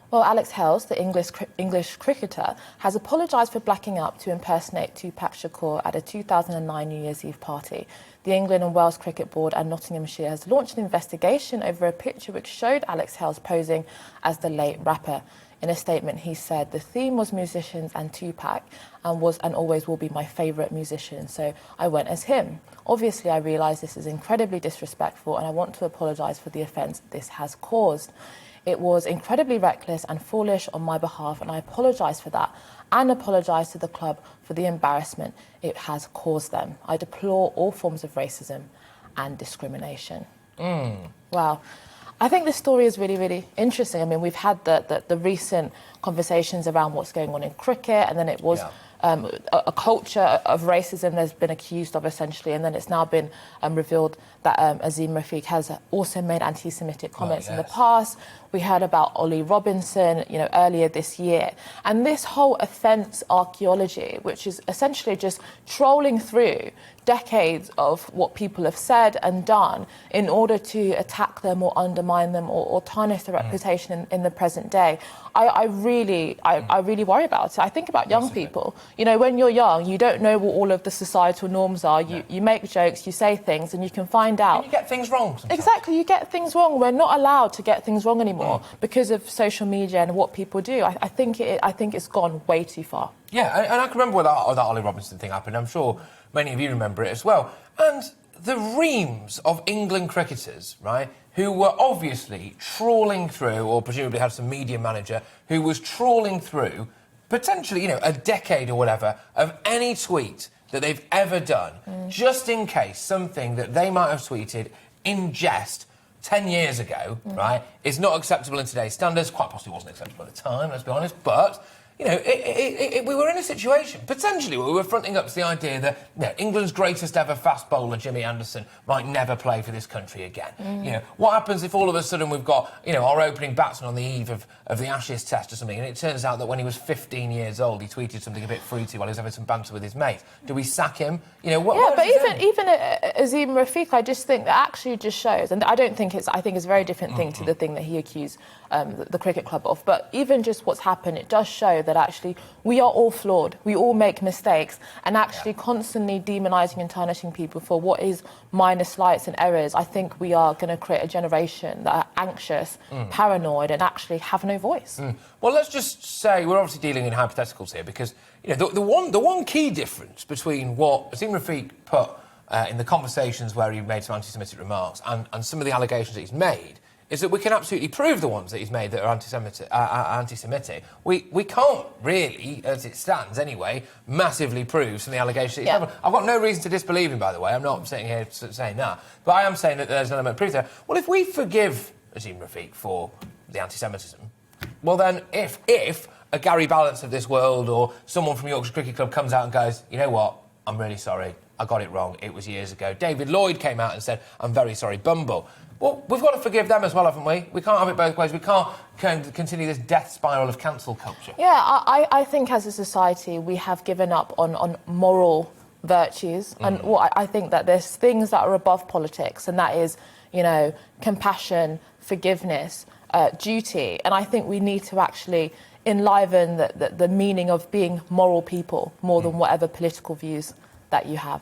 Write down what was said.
Well, Alex Hales, the English cricketer, has apologised for blacking out to impersonate Tupac Shakur at a 2009 New Year's Eve party. The England and Wales Cricket Board and Nottinghamshire has launched an investigation over a picture which showed Alex Hales posing as the late rapper. In a statement, he said, "The theme was musicians and Tupac, and was and always will be my favourite musician, so I went as him. Obviously, I realise this is incredibly disrespectful and I want to apologise for the offence this has caused. It was incredibly reckless and foolish on my behalf, and I apologise for that, and apologise to the club for the embarrassment it has caused them. I deplore all forms of racism and discrimination." Wow. I think this story is really, really interesting. I mean, we've had the recent conversations around what's going on in cricket, and then it was a culture of racism that's been accused of, essentially, and then it's now been revealed that Azim Rafiq has also made anti-Semitic comments in the past. We heard about Ollie Robinson, earlier this year. And this whole offence archaeology, which is essentially just trolling through decades of what people have said and done in order to attack them or undermine them or tarnish their reputation in the present day, I really worry about it. I think about young people. When you're young, you don't know what all of the societal norms are. You make jokes, you say things, and you can find out. And you get things wrong sometimes. Exactly, you get things wrong. We're not allowed to get things wrong anymore because of social media and what people do. I think it's gone way too far. Yeah, and I can remember when that Ollie Robinson thing happened. I'm sure many of you remember it as well. And the reams of England cricketers, right, who were obviously trawling through, or presumably had some media manager who was trawling through, potentially, a decade or whatever, of any tweet that they've ever done, just in case something that they might have tweeted in jest 10 years ago, right, is not acceptable in today's standards. Quite possibly wasn't acceptable at the time, let's be honest, but we were in a situation, potentially, where we were fronting up to the idea that England's greatest ever fast bowler, Jimmy Anderson, might never play for this country again. What happens if all of a sudden we've got, our opening batsman on the eve of the Ashes test or something, and it turns out that when he was 15 years old, he tweeted something a bit fruity while he was having some banter with his mate? Do we sack him? But even Azim Rafiq, I just think that actually just shows, and I think it's a very different thing to the thing that he accused the cricket club of, but even just what's happened, it does show that actually we are all flawed, we all make mistakes, and actually constantly demonising and tarnishing people for what is minor slights and errors, I think we are going to create a generation that are anxious, paranoid, and actually have no voice. Well, let's just say we're obviously dealing in hypotheticals here, because the one key difference between what Azim Rafiq put in the conversations where he made some anti-Semitic remarks and some of the allegations that he's made is that we can absolutely prove the ones that he's made that are anti-Semitic. We can't really, as it stands anyway, massively prove some of the allegations that he's made. I've got no reason to disbelieve him, by the way. I'm not sitting here saying that. But I am saying that there's an element of proof there. Well, if we forgive Azim Rafiq for the anti-Semitism, well then, if a Gary Ballance of this world or someone from Yorkshire Cricket Club comes out and goes, "You know what, I'm really sorry, I got it wrong, it was years ago." David Lloyd came out and said, "I'm very sorry, Bumble." Well, we've got to forgive them as well, haven't we? We can't have it both ways. We can't continue this death spiral of cancel culture. Yeah, I think as a society we have given up on moral virtues, and I think that there's things that are above politics, and that is, compassion, forgiveness, duty, and I think we need to actually enliven the meaning of being moral people more than whatever political views that you have.